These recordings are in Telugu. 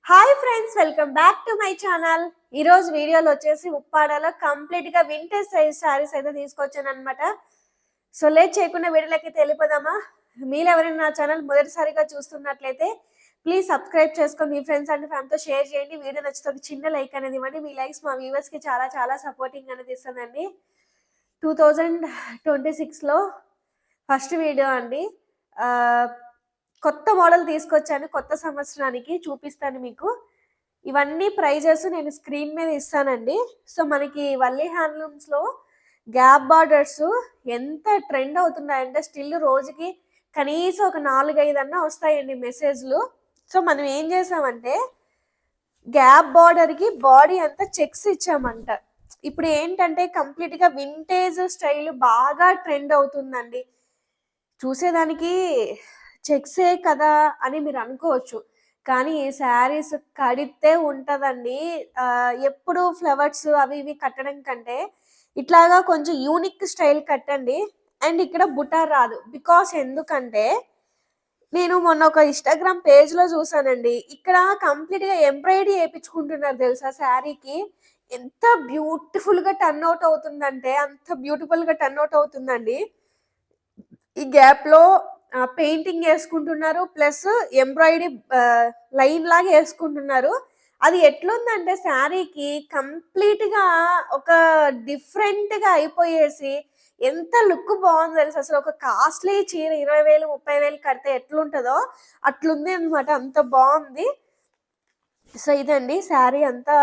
Hi friends, welcome back to my channel. ఈ రోజు వీడియోలో వచ్చేసి ఉప్పాడలో కంప్లీట్ గా వింటేజ్ సైజ్ శారీస్ అయితే తీసుకొచ్చాను అనమాట. సో లేట్ చేయకుండా వీడియోలోకి వెళ్ళిపోదామా. మీరు ఎవరైనా నా ఛానల్ మొదటిసారిగా చూస్తున్నట్లయితే ప్లీజ్ సబ్స్క్రైబ్ చేసుకొని మీ ఫ్రెండ్స్ అండ్ ఫ్యామిలీతో షేర్ చేయండి. వీడియో నచ్చితే ఒక చిన్న లైక్ అనేది ఇవ్వండి. మీ లైక్స్ మా వ్యూవర్స్ కి చాలా చాలా సపోర్టింగ్ అనేది ఇస్తుందండి. 2026లో ఫస్ట్ వీడియో అండి. కొత్త మోడల్ తీసుకొచ్చాను. కొత్త సంవత్సరానికి చూపిస్తాను మీకు. ఇవన్నీ ప్రైజెస్ నేను స్క్రీన్ మీద ఇస్తానండి. సో మనకి వల్లి హ్యాండ్లూమ్స్లో గ్యాప్ బార్డర్స్ ఎంత ట్రెండ్ అవుతున్నాయంటే స్టిల్ రోజుకి కనీసం ఒక 4-5 అన్నా వస్తాయండి మెసేజ్లు. సో మనం ఏం చేసామంటే గ్యాప్ బార్డర్కి బాడీ అంతా చెక్స్ ఇచ్చామంట. ఇప్పుడు ఏంటంటే కంప్లీట్గా వింటేజ్ స్టైల్ బాగా ట్రెండ్ అవుతుందండి. చూసేదానికి చెక్సే కదా అని మీరు అనుకోవచ్చు, కానీ ఈ శారీస్ కడితే ఉంటుందండి. ఎప్పుడు ఫ్లవర్స్ అవి ఇవి కట్టడం కంటే ఇట్లాగా కొంచెం యూనిక్ స్టైల్ కట్టండి. అండ్ ఇక్కడ బుటార్ రాదు. బికాస్ ఎందుకంటే నేను మొన్న ఒక ఇన్స్టాగ్రామ్ పేజ్లో చూసానండి. ఇక్కడ కంప్లీట్గా ఎంబ్రాయిడరీ వేయించుకుంటున్నారు తెలుసా శారీకి. ఎంత బ్యూటిఫుల్గా టర్న్ అవుట్ అవుతుందంటే అంత బ్యూటిఫుల్గా టర్న్ అవుట్ అవుతుందండి. ఈ గ్యాప్లో పెయింటింగ్ వేసుకుంటున్నారు, ప్లస్ ఎంబ్రాయిడరీ లైన్ లాగా వేసుకుంటున్నారు. అది ఎట్లుందంటే శారీకి కంప్లీట్గా ఒక డిఫరెంట్గా అయిపోయేసి ఎంత లుక్ బాగుంది తెలుసు. అసలు ఒక కాస్ట్లీ చీర 20,000 30,000 కడితే ఎట్లుంటుందో అట్లుంది అనమాట. అంత బాగుంది. సో ఇదండి శారీ అంతా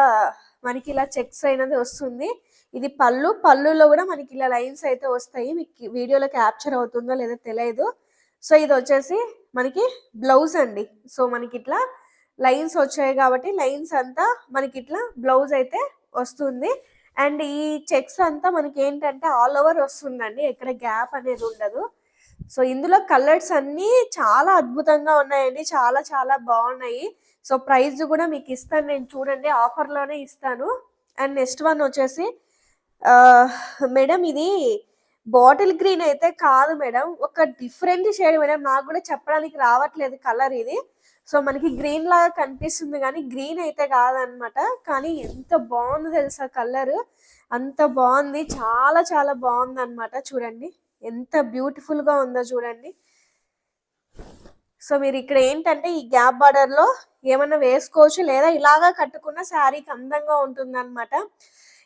మనకి ఇలా చెక్స్ అయినది వస్తుంది. ఇది పళ్ళులో కూడా మనకి ఇలా లైన్స్ అయితే వస్తాయి. మీకు వీడియోలో క్యాప్చర్ అవుతుందో లేదో తెలియదు. సో ఇది వచ్చేసి మనకి బ్లౌజ్ అండి. సో మనకి ఇట్లా లైన్స్ వచ్చాయి కాబట్టి లైన్స్ అంతా మనకి ఇట్లా బ్లౌజ్ అయితే వస్తుంది. అండ్ ఈ చెక్స్ అంతా మనకి ఏంటంటే ఆల్ ఓవర్ వస్తుందండి, ఎక్కడ గ్యాప్ అనేది ఉండదు. సో ఇందులో కలర్స్ అన్నీ చాలా అద్భుతంగా ఉన్నాయండి, చాలా చాలా బాగున్నాయి. సో ప్రైస్ కూడా మీకు ఇస్తాను నేను, చూడండి ఆఫర్లోనే ఇస్తాను. అండ్ నెక్స్ట్ వన్ వచ్చేసి మేడం ఇది బాటిల్ గ్రీన్ అయితే కాదు మేడం, ఒక డిఫరెంట్ షేడ్ మేడం. నాకు కూడా చెప్పడానికి రావట్లేదు కలర్ ఇది. సో మనకి గ్రీన్ లాగా కనిపిస్తుంది కానీ గ్రీన్ అయితే కాదనమాట. కానీ ఎంత బాగుంది తెలుసా కలర్, అంత బాగుంది, చాలా చాలా బాగుంది అనమాట. చూడండి ఎంత బ్యూటిఫుల్గా ఉందో చూడండి. సో మీరు ఇక్కడ ఏంటంటే ఈ గ్యాప్ బార్డర్లో ఏమన్నా వేసుకోవచ్చు, లేదా ఇలాగా కట్టుకున్న శారీకి అందంగా ఉంటుంది అనమాట.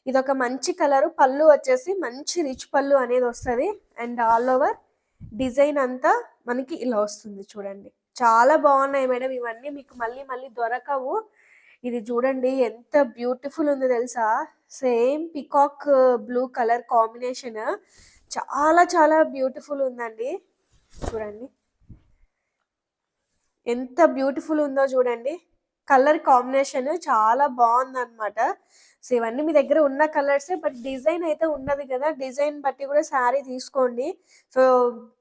ఇది ఒక మంచి కలరు. పళ్ళు వచ్చేసి మంచి రిచ్ పళ్ళు అనేది వస్తుంది. అండ్ ఆల్ ఓవర్ డిజైన్ అంతా మనకి ఇలా వస్తుంది. చూడండి చాలా బాగున్నాయి మేడం. ఇవన్నీ మీకు మళ్ళీ మళ్ళీ దొరకవు. ఇది చూడండి ఎంత బ్యూటిఫుల్ ఉంది తెలుసా. Same peacock blue colour combination చాలా చాలా బ్యూటిఫుల్ ఉందండి. చూడండి ఎంత బ్యూటిఫుల్ ఉందో చూడండి. కలర్ కాంబినేషన్ చాలా బాగుంది అనమాట. సో ఇవన్నీ మీ దగ్గర ఉన్న కలర్సే, బట్ డిజైన్ అయితే ఉన్నది కదా, డిజైన్ బట్టి కూడా శారీ తీసుకోండి. సో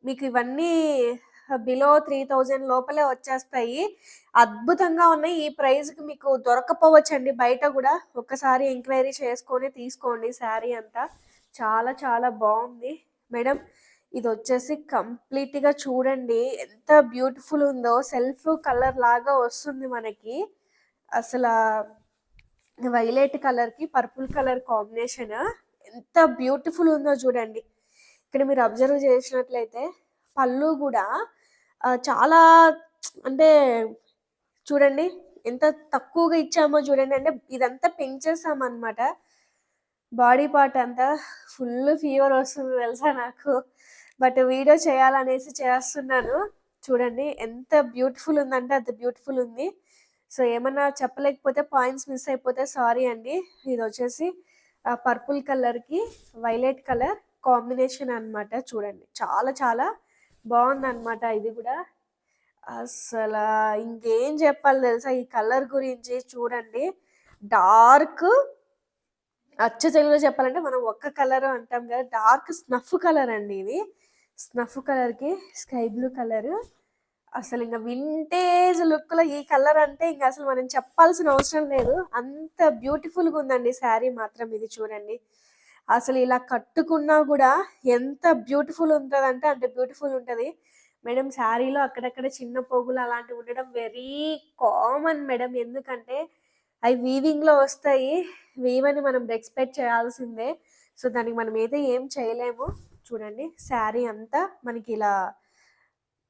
మీకు ఇవన్నీ బిలో 3,000 లోపలే వచ్చేస్తాయి. అద్భుతంగా ఉన్నాయి. ఈ ప్రైస్కి మీకు దొరకపోవచ్చండి బయట కూడా. ఒక్కసారి ఎంక్వైరీ చేసుకొని తీసుకోండి. శారీ అంతా చాలా చాలా బాగుంది మేడం. ఇది వచ్చేసి కంప్లీట్గా చూడండి ఎంత బ్యూటిఫుల్ ఉందో. సెల్ఫ్ కలర్ లాగా వస్తుంది మనకి. అసలు వైలెట్ కలర్కి పర్పుల్ కలర్ కాంబినేషన్ ఎంత బ్యూటిఫుల్ ఉందో చూడండి. ఇక్కడ మీరు అబ్జర్వ్ చేసినట్లయితే పళ్ళు కూడా చాలా అంటే చూడండి ఎంత తక్కువగా ఇచ్చామో చూడండి. అంటే ఇదంతా పెంచేసామన్నమాట. బాడీ పార్ట్ అంతా ఫుల్ ఫీవర్ వస్తుంది తెలుసా నాకు, బట్ వీడియో చేయాలనేసి చేస్తున్నాను. చూడండి ఎంత బ్యూటిఫుల్ ఉందంటే అంత బ్యూటిఫుల్ ఉంది. సో ఏమన్నా చెప్పలేకపోతే పాయింట్స్ మిస్ అయిపోతే సారీ అండి. ఇది వచ్చేసి పర్పుల్ కలర్కి వైలెట్ కలర్ కాంబినేషన్ అనమాట. చూడండి చాలా చాలా బాగుందన్నమాట. ఇది కూడా అసలు ఇంకేం చెప్పాలి తెలుసా ఈ కలర్ గురించి. చూడండి డార్క్, అచ్చ తెలుగులో చెప్పాలంటే మనం ఒక్క కలర్ అంటాం కదా, డార్క్ స్నఫ్ కలర్ అండి ఇది. స్నఫ్ కలర్కి స్కై బ్లూ కలర్. అసలు ఇంకా వింటేజ్ లుక్లో ఈ కలర్ అంటే ఇంకా అసలు మనం చెప్పాల్సిన అవసరం లేదు, అంత బ్యూటిఫుల్గా ఉందండి శారీ మాత్రం. ఇది చూడండి అసలు ఇలా కట్టుకున్నా కూడా ఎంత బ్యూటిఫుల్ ఉంటుందంటే అంత బ్యూటిఫుల్ ఉంటుంది. మేడం శారీలో అక్కడక్కడ చిన్న పోగులు అలాంటివి ఉండడం వెరీ కామన్ మేడం. ఎందుకంటే అవి వీవింగ్‌లో వస్తాయి. వీవని మనం ఎక్స్‌పెక్ట్ చేయాల్సిందే. సో, దానికి మనమైతే ఏం చేయలేము. చూడండి శారీ అంతా మనకిలా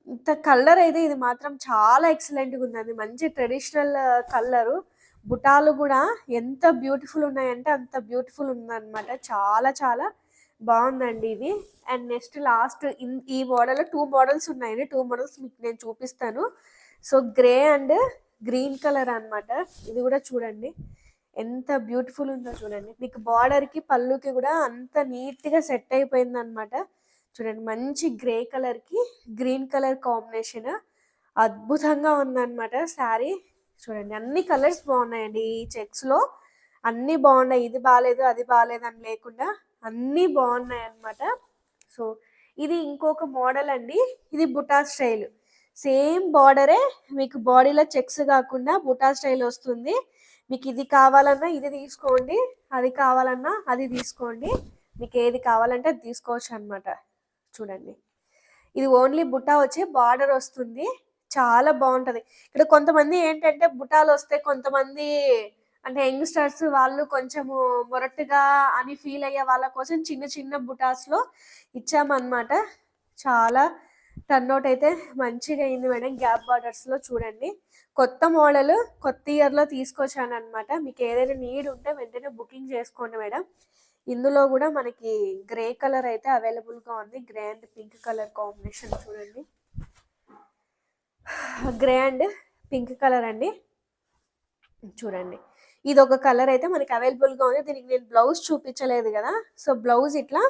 ఇంత కలర్ అయితే ఇది మాత్రం చాలా ఎక్సలెంట్‌గా ఉందండి. మంచి ట్రెడిషనల్ కలరు. బుటాలు గూడా ఎంత బ్యూటిఫుల్ ఉన్నాయంటే అంత బ్యూటిఫుల్ ఉందనమాట. చాలా చాలా బావుందండి ఇది. అండ్ నెక్స్ట్ లాస్ట్ ఈ మోడల్‌లో 2 మోడల్స్ ఉన్నాయండి. 2 మోడల్స్ మీకు నేను చూపిస్తాను. So, grey and green colour అనమాట. ఇది గూడా చూడండి. ఎంత బ్యూటిఫుల్ ఉందో చూడండి. మీకు బార్డర్‌కి, పళ్ళుకి గూడా అంత నీట్‌గా సెట్ అయిపోయిందనమాట. చూడండి మంచి గ్రే కలర్‌కి గ్రీన్ కలర్ కాంబినేషన్ అద్భుతంగా ఉందనమాట శారీ. చూడండి అన్ని కలర్స్ బాగున్నాయండి ఈ చెక్స్‌లో. అన్నీ బాగున్నాయి. ఇది బాలేదు, అది బాలేదని లేకుండా అన్నీ బాగున్నాయి అన్నమాట. సో, ఇది ఇంకొక మోడల్ అండి. ఇది బుటా స్టైల్. సేమ్ బార్డరే మీకు బాడీలో చెక్స్ కాకుండా బుటా స్టైల్ వస్తుంది. మీకు ఇది కావాలన్నా ఇది తీసుకోండి, అది కావాలన్నా అది తీసుకోండి. మీకు ఏది కావాలంటే అది తీసుకోవచ్చు అనమాట. చూడండి ఇది ఓన్లీ బుటా వచ్చి బార్డర్ వస్తుంది. చాలా బాగుంటది. ఇక్కడ కొంతమంది ఏంటంటే బుటాలు వస్తే కొంతమంది అంటే యంగ్‌స్టర్స్ వాళ్ళు కొంచెము మొరటుగా అని ఫీల్ అయ్యే వాళ్ళ కోసం చిన్న చిన్న బుటాస్‌లో ఇచ్చామన్నమాట. చాలా టర్నౌట్ అయితే మంచిగా అయింది మేడం. గ్యాప్ బార్డర్స్‌లో చూడండి. కొత్త మోడల్ కొత్త ఇయర్‌లో తీసుకొచ్చానన్నమాట. మీకు ఏదైనా నీడ్ ఉంటే వెంటనే బుకింగ్ చేసుకోండి మేడం. ఇందులో కూడా మనకి గ్రే కలర్ అయితే అవైలబుల్‌గా ఉంది. Grey and pink colour combination చూడండి. గ్రే అండ్ పింక్ కలర్ అండి. చూడండి ఇది ఒక కలర్ అయితే మనకి అవైలబుల్గా ఉంది. దీనికి నేను బ్లౌజ్ చూపించలేదు కదా. సో బ్లౌజ్ ఇట్లా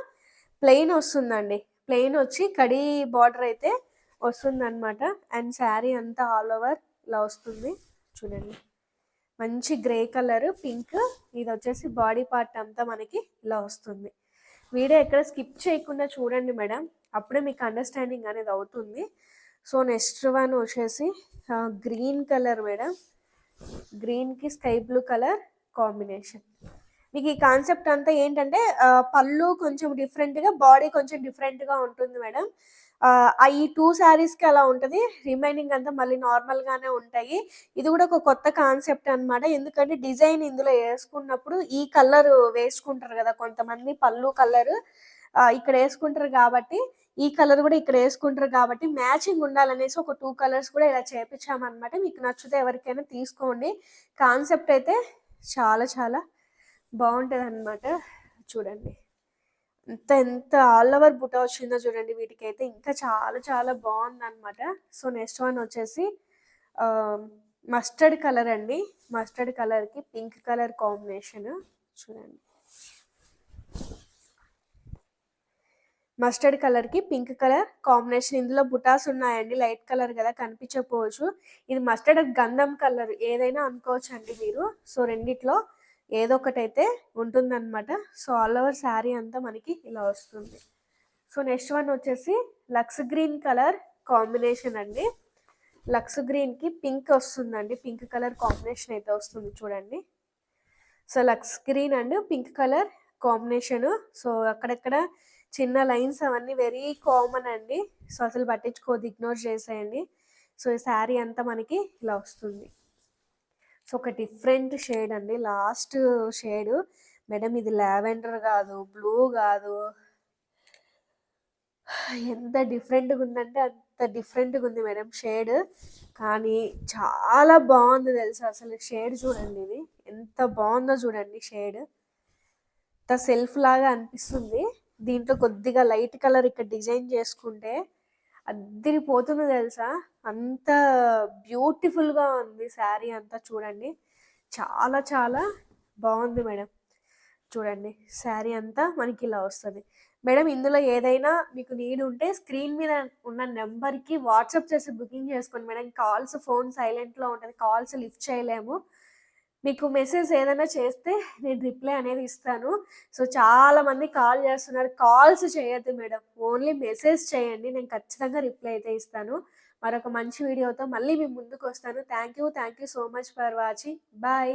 ప్లెయిన్ వస్తుందండి. ప్లెయిన్ వచ్చి కడి బార్డర్ అయితే వస్తుంది అనమాట. అండ్ శారీ అంతా ఆల్ ఓవర్ ఇలా వస్తుంది. చూడండి మంచి గ్రే కలర్ పింక్. ఇది వచ్చేసి బాడీ పార్ట్ అంతా మనకి ఇలా వస్తుంది. వీడియో ఎక్కడ స్కిప్ చేయకుండా చూడండి మేడం. అప్పుడే మీకు అండర్స్టాండింగ్ అనేది అవుతుంది. సో నెక్స్ట్ వన్ వచ్చేసి గ్రీన్ కలర్ మేడం. గ్రీన్కి స్కై బ్లూ కలర్ కాంబినేషన్. మీకు ఈ కాన్సెప్ట్ అంతా ఏంటంటే పళ్ళు కొంచెం డిఫరెంట్గా, బాడీ కొంచెం డిఫరెంట్గా ఉంటుంది మేడం. ఈ 2 శారీస్కి అలా ఉంటుంది. రిమైనింగ్ అంతా మళ్ళీ నార్మల్గానే ఉంటాయి. ఇది కూడా ఒక కొత్త కాన్సెప్ట్ అనమాట. ఎందుకంటే డిజైన్ ఇందులో వేసుకున్నప్పుడు ఈ కలర్ వేసుకుంటారు కదా కొంతమంది, పళ్ళు కలర్ ఇక్కడ వేసుకుంటారు కాబట్టి ఈ కలర్ కూడా ఇక్కడ వేసుకుంటారు కాబట్టి మ్యాచింగ్ ఉండాలనేసి ఒక 2 కలర్స్ కూడా ఇలా చేపించామన్నమాట. మీకు నచ్చితే ఎవరికైనా తీసుకోండి. కాన్సెప్ట్ అయితే చాలా చాలా బాగుంటుంది అనమాట. చూడండి ఎంత ఆల్ ఓవర్ బుటా వచ్చిందో చూడండి. వీటికైతే ఇంకా చాలా చాలా బాగుంది అనమాట. సో నెక్స్ట్ వన్ వచ్చేసి మస్టర్డ్ కలర్ అండి. మస్టర్డ్ కలర్కి పింక్ కలర్ కాంబినేషన్ చూడండి. మస్టర్డ్ కలర్కి పింక్ కలర్ కాంబినేషన్. ఇందులో బుటాస్ ఉన్నాయండి. లైట్ కలర్ కదా కనిపించకపోవచ్చు. ఇది మస్టర్డ్ గంధం కలర్ ఏదైనా అనుకోవచ్చు అండి మీరు. సో రెండిట్లో ఏదో ఒకటైతే ఉంటుందన్నమాట. సో ఆల్ ఓవర్ శారీ అంతా మనకి ఇలా వస్తుంది. సో నెక్స్ట్ వన్ వచ్చేసి లక్స్ గ్రీన్ కలర్ కాంబినేషన్ అండి. లక్స్ గ్రీన్కి పింక్ వస్తుందండి. పింక్ కలర్ కాంబినేషన్ అయితే వస్తుంది చూడండి. So lux green and pink colour combination. So అక్కడక్కడ చిన్న లైన్స్ అవన్నీ వెరీ కామన్ అండి. సో అసలు పట్టించుకోవద్దు, ఇగ్నోర్ చేసేయండి. సో ఈ శారీ అంతా మనకి ఇలా వస్తుంది. సో ఒక డిఫరెంట్ షేడ్ అండి. Last shade madam. ఇది లావెండర్ కాదు, బ్లూ కాదు, ఎంత డిఫరెంట్గా ఉందంటే అంత డిఫరెంట్గా ఉంది మేడం షేడ్. కానీ చాలా బాగుంది తెలుసా. అసలు షేడ్ చూడండి, ఇది ఎంత బాగుందో చూడండి. షేడ్ ఇంత సెల్ఫ్ లాగా అనిపిస్తుంది. దీంట్లో కొద్దిగా లైట్ కలర్ ఇక్కడ డిజైన్ చేసుకుంటే అద్దిరిపోతుంది తెలుసా. అంత బ్యూటిఫుల్గా ఉంది శారీ అంతా. చూడండి చాలా చాలా బాగుంది మేడం. చూడండి శారీ అంతా మనకి ఇలా వస్తుంది మేడం. ఇందులో ఏదైనా మీకు నీడ్ ఉంటే స్క్రీన్ మీద ఉన్న నెంబర్కి వాట్సాప్ చేసి బుకింగ్ చేసుకోండి మేడం. కాల్స్ ఫోన్ సైలెంట్లో ఉంటుంది, కాల్స్ లిఫ్ట్ చేయలేము. మీకు మెసేజ్ ఏదైనా చేస్తే నేను రిప్లై అనేది ఇస్తాను. సో చాలామంది కాల్ చేస్తున్నారు. కాల్స్ చేయొద్దు మేడం, ఓన్లీ మెసేజ్ చేయండి. నేను ఖచ్చితంగా రిప్లై అయితే ఇస్తాను. మరొక మంచి వీడియోతో మళ్ళీ మీ ముందుకు వస్తాను. Thank you so much for watching. Bye.